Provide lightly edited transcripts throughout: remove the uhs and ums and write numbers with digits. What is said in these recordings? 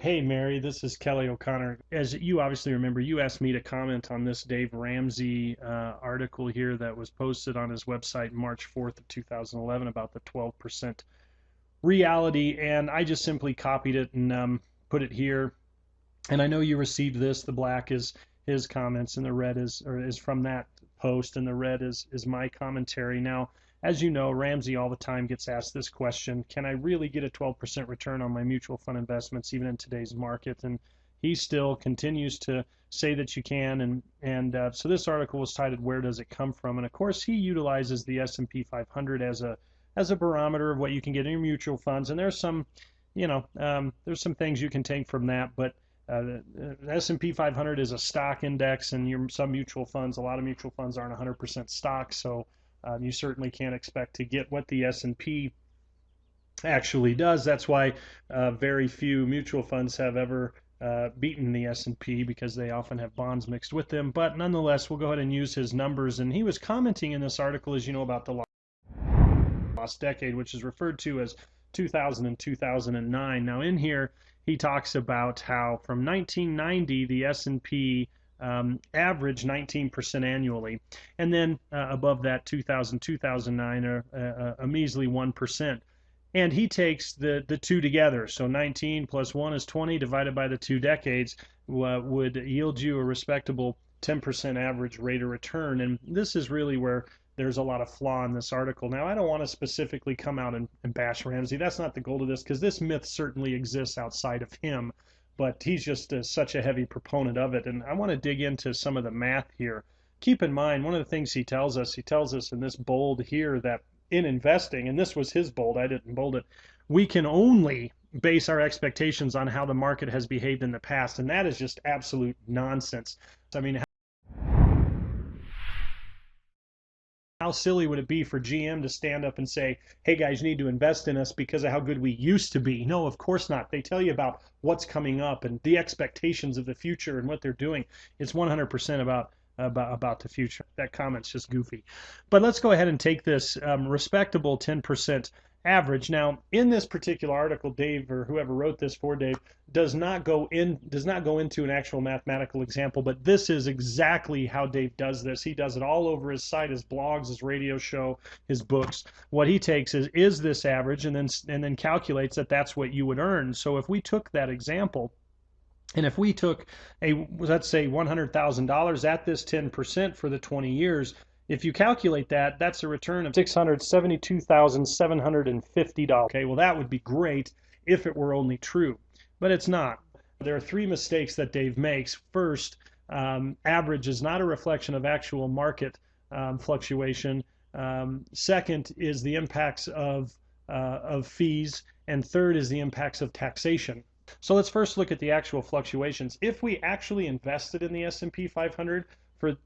Hey Mary, this is Kelly O'Connor. As you obviously remember, you asked me to comment on this Dave Ramsey article here that was posted on his website March 4th of 2011 about the 12% reality, and I just simply copied it and put it here. And I know you received this. The black is his comments, and the red is from that post, and the red is my commentary. Now, as you know, Ramsey all the time gets asked this question: can I really get a 12% return on my mutual fund investments even in today's market? And he still continues to say that you can. So this article was titled "Where Does It Come From?" And of course, he utilizes the S&P 500 as a barometer of what you can get in your mutual funds. And there's some, there's some things you can take from that, but the S&P 500 is a stock index, and some mutual funds, a lot of mutual funds aren't 100% stock, so you certainly can't expect to get what the S&P actually does. That's why very few mutual funds have ever beaten the S&P, because they often have bonds mixed with them. But nonetheless, we'll go ahead and use his numbers. And he was commenting in this article, as you know, about the lost decade, which is referred to as 2000 and 2009. Now in here, he talks about how from 1990 the S&P averaged 19% annually, and then above that 2000 2009 a measly 1%. And he takes the two together, so 19 plus 1 is 20 divided by the 2 decades would yield you a respectable 10% average rate of return. And this is really where there's a lot of flaw in this article. Now, I don't want to specifically come out and bash Ramsey. That's not the goal of this, because this myth certainly exists outside of him, but he's just such a heavy proponent of it. And I want to dig into some of the math here. Keep in mind, one of the things he tells us in this bold here, that in investing, and this was his bold, I didn't bold it, we can only base our expectations on how the market has behaved in the past, and that is just absolute nonsense. I mean, how silly would it be for GM to stand up and say, hey guys, you need to invest in us because of how good we used to be? No, of course not. They tell you about what's coming up and the expectations of the future and what they're doing. It's 100% about the future. That comment's just goofy. But let's go ahead and take this respectable 10% average. Now, in this particular article, Dave, or whoever wrote this for Dave, does not go into an actual mathematical example, but this is exactly how Dave does this. He does it all over his site, his blogs, his radio show, his books. What he takes is this average, and then calculates that that's what you would earn. So if we took that example, and if we took let's say $100,000 at this 10% for the 20 years, if you calculate that, that's a return of $672,750. Okay, well, that would be great if it were only true, but it's not. There are 3 mistakes that Dave makes. First, average is not a reflection of actual market fluctuation. Second is the impacts of fees, and third is the impacts of taxation. So let's first look at the actual fluctuations. If we actually invested in the S&P 500 for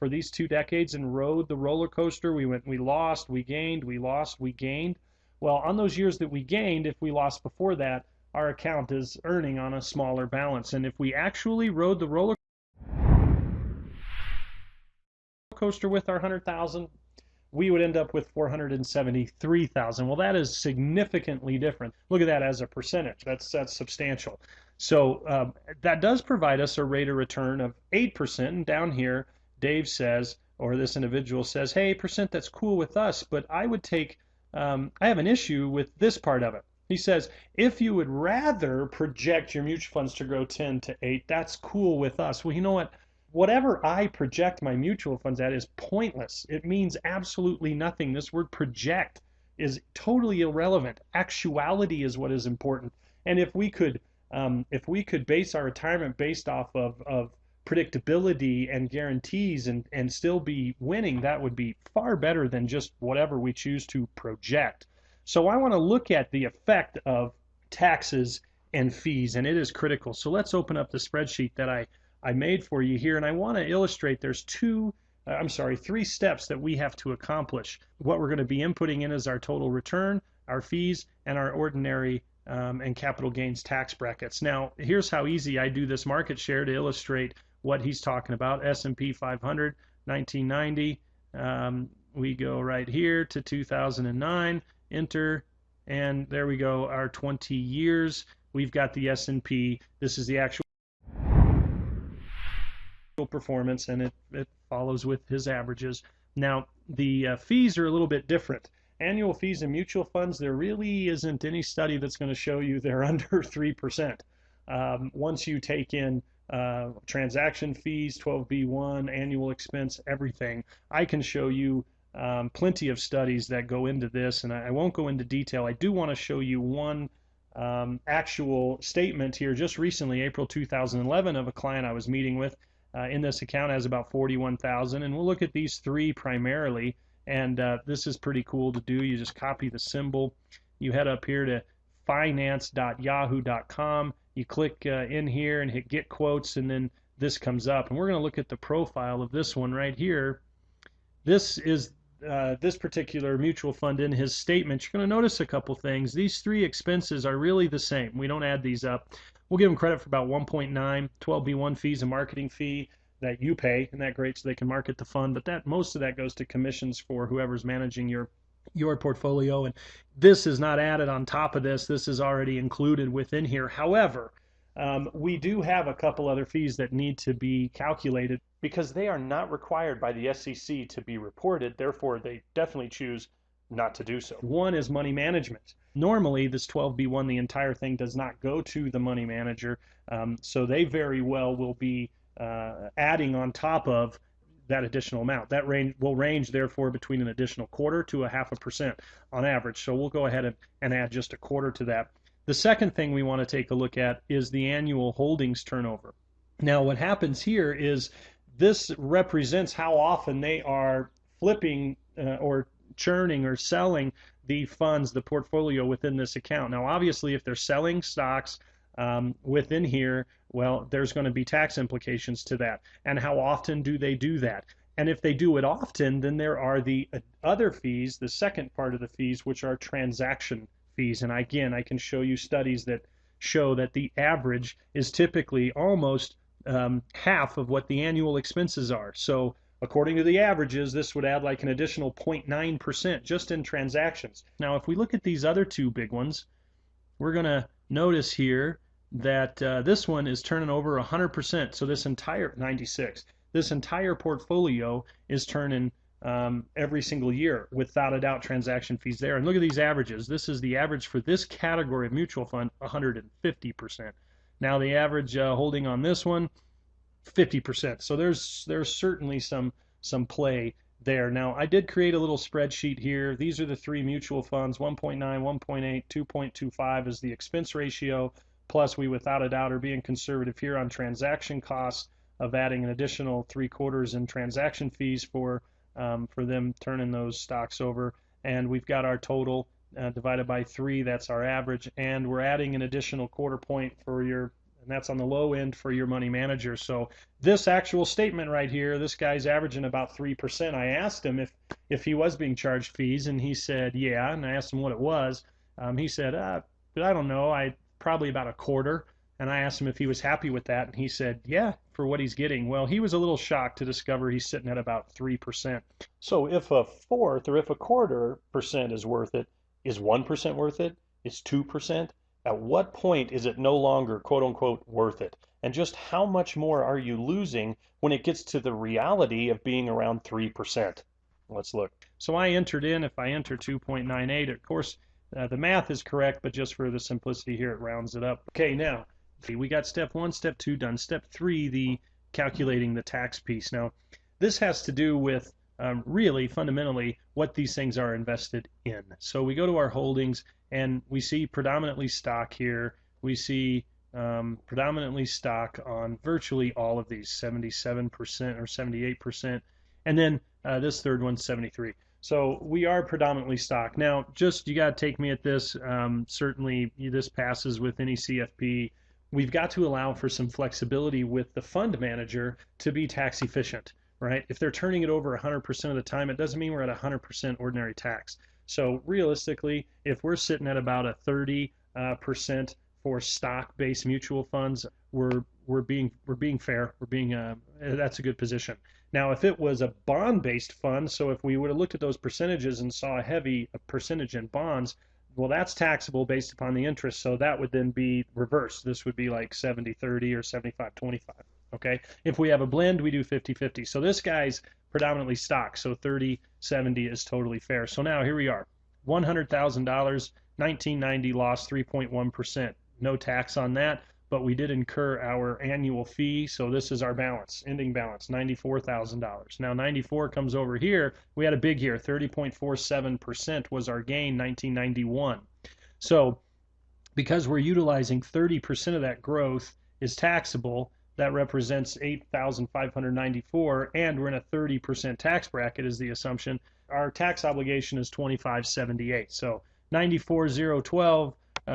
these 2 decades and rode the roller coaster, we lost, we gained, we lost, we gained. Well, on those years that we gained, if we lost before that, our account is earning on a smaller balance. And if we actually rode the roller coaster with our 100,000, we would end up with 473,000. Well, that is significantly different. Look at that as a percentage. That's substantial. So that does provide us a rate of return of 8%. And down here, Dave says, or this individual says, hey, 8%, that's cool with us, but I would take, I have an issue with this part of it. He says, if you would rather project your mutual funds to grow 10 to 8, that's cool with us. Well, you know what? Whatever I project my mutual funds at is pointless. It means absolutely nothing. This word project is totally irrelevant. Actuality is what is important. And if we could base our retirement based off of predictability and guarantees and still be winning, that would be far better than just whatever we choose to project. So I want to look at the effect of taxes and fees, and it is critical. So let's open up the spreadsheet that I made for you here, and I want to illustrate there's 3 steps that we have to accomplish. What we're going to be inputting in is our total return, our fees, and our ordinary and capital gains tax brackets. Now, here's how easy I do this market share to illustrate what he's talking about. S&P 500, 1990. We go right here to 2009, enter, and there we go, our 20 years. we've got the S&P. This is the actual performance, and it follows with his averages. Now, the fees are a little bit different. Annual fees in mutual funds, there really isn't any study that's going to show you they're under 3%. Once you take in transaction fees, 12b1, annual expense, everything, I can show you plenty of studies that go into this, and I won't go into detail. I do want to show you one actual statement here just recently, April 2011, of a client I was meeting with. In this account has about 41,000, and we'll look at these three primarily, and this is pretty cool to do. You just copy the symbol, you head up here to finance.yahoo.com, you click in here and hit get quotes, and then this comes up, and we're going to look at the profile of this one right here. This is this particular mutual fund. In his statement, you're going to notice a couple things. These three expenses are really the same. We don't add these up. We'll give them credit for about 1.9, 12b1 fees, a marketing fee that you pay, and that's great, so they can market the fund, but that most of that goes to commissions for whoever's managing your portfolio, and this is not added on top of this. This is already included within here. However, we do have a couple other fees that need to be calculated because they are not required by the SEC to be reported. Therefore, they definitely choose not to do so. One is money management. Normally, this 12b1, the entire thing does not go to the money manager, so they very well will be adding on top of that additional amount. That will range, therefore, between an additional 1/4 to 0.5% on average. So we'll go ahead and add just 1/4 to that. The second thing we want to take a look at is the annual holdings turnover. Now, what happens here is this represents how often they are flipping or churning or selling the funds, the portfolio within this account. Now, obviously, if they're selling stocks within here, well, there's going to be tax implications to that. And how often do they do that? And if they do it often, then there are the other fees, the second part of the fees, which are transaction fees. And again, I can show you studies that show that the average is typically almost half of what the annual expenses are. So according to the averages, this would add like an additional 0.9% just in transactions. Now, if we look at these other two big ones, we're going to notice here that this one is turning over 100%. So this entire 96, this entire portfolio is turning every single year, without a doubt, transaction fees there. And look at these averages. This is the average for this category of mutual fund, 150%. Now the average holding on this one, 50%. So there's certainly some play there. Now, I did create a little spreadsheet here. These are the three mutual funds, 1.9, 1.8, 2.25 is the expense ratio, plus we without a doubt are being conservative here on transaction costs of adding an additional 3/4 in transaction fees for them turning those stocks over. And we've got our total divided by 3, that's our average, and we're adding an additional 1/4 point for your, and that's on the low end for your money manager. So this actual statement right here, this guy's averaging about 3%. I asked him if he was being charged fees, and he said yeah, and I asked him what it was. He said, but I don't know, probably about 1/4. And I asked him if he was happy with that, and he said, yeah, for what he's getting. Well, he was a little shocked to discover he's sitting at about 3%. So if 1/4 or if 1/4% is worth it, is 1% worth it? Is 2%? At what point is it no longer, quote unquote, worth it? And just how much more are you losing when it gets to the reality of being around 3%? Let's look. So I entered in, if I enter 2.98, of course, the math is correct, but just for the simplicity here, it rounds it up. Okay, now, we got step 1, step 2 done. Step 3, the calculating the tax piece. Now, this has to do with really fundamentally what these things are invested in. So we go to our holdings and we see predominantly stock here. We see predominantly stock on virtually all of these, 77% or 78%. And then this third one, 73%. So we are predominantly stock. Now, just you got to take me at this. Certainly, this passes with any CFP. We've got to allow for some flexibility with the fund manager to be tax efficient, right? If they're turning it over 100% of the time, it doesn't mean we're at 100% ordinary tax. So realistically, if we're sitting at about a 30% for stock-based mutual funds, we're being fair. That's a good position. Now, if it was a bond-based fund, so if we would have looked at those percentages and saw a heavy percentage in bonds, Well, that's taxable based upon the interest, so that would then be reversed. This would be like 70-30 or 75-25. Okay, if we have a blend, we do 50-50. So this guy's predominantly stock, so 30-70 is totally fair. So now here we are, $100,000, 1990 loss, 3.1%. No tax on that, but we did incur our annual fee, so this is our balance, ending balance, $94,000. Now 94 comes over here, we had a big year, 30.47% was our gain, 1991. So because we're utilizing 30% of that growth is taxable, that represents 8,594, and we're in a 30% tax bracket is the assumption. Our tax obligation is 2578. So 94,012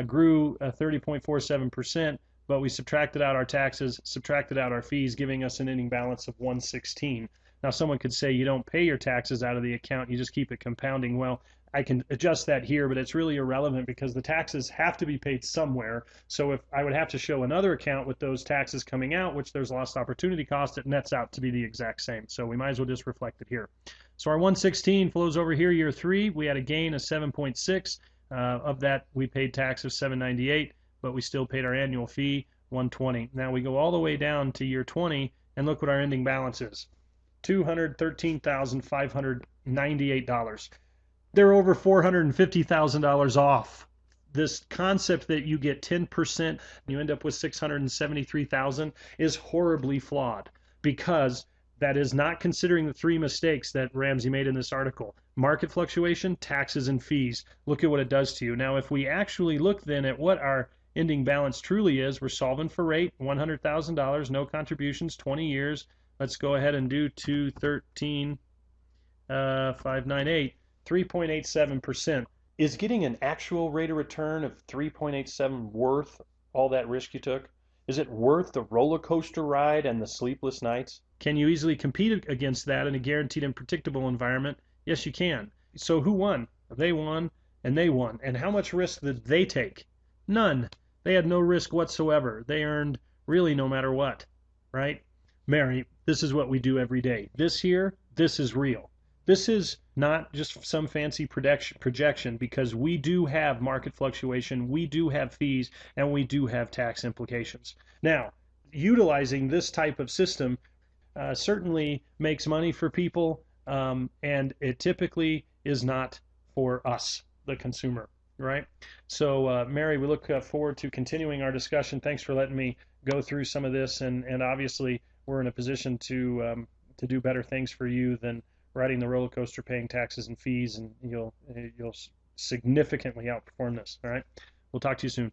grew 30.47%, but we subtracted out our taxes, subtracted out our fees, giving us an ending balance of 116. Now someone could say you don't pay your taxes out of the account, you just keep it compounding. Well, I can adjust that here, but it's really irrelevant because the taxes have to be paid somewhere. So if I would have to show another account with those taxes coming out, which there's lost opportunity cost, it nets out to be the exact same. So we might as well just reflect it here. So our 116 flows over here, year 3. We had a gain of 7.6. Of that, we paid tax of 798, but we still paid our annual fee, 120. Now we go all the way down to year 20, and look what our ending balance is, $213,598. They're over $450,000 off. This concept that you get 10% and you end up with $673,000 is horribly flawed, because that is not considering the 3 mistakes that Ramsey made in this article. Market fluctuation, taxes, and fees. Look at what it does to you. Now, if we actually look then at what our ending balance truly is, we're solving for rate, $100,000, no contributions, 20 years. Let's go ahead and do 213,598. 3.87%. Is getting an actual rate of return of 3.87 worth all that risk you took? Is it worth the roller coaster ride and the sleepless nights? Can you easily compete against that in a guaranteed and predictable environment? Yes, you can. So who won? They won, and they won. And how much risk did they take? None. They had no risk whatsoever. They earned really no matter what, right? Mary, this is what we do every day. This here, this is real. This is not just some fancy projection, because we do have market fluctuation, we do have fees, and we do have tax implications. Now, utilizing this type of system certainly makes money for people, and it typically is not for us, the consumer, right? So, Mary, we look forward to continuing our discussion. Thanks for letting me go through some of this, and obviously we're in a position to do better things for you than riding the roller coaster, paying taxes and fees, and you'll significantly outperform this. All right, we'll talk to you soon.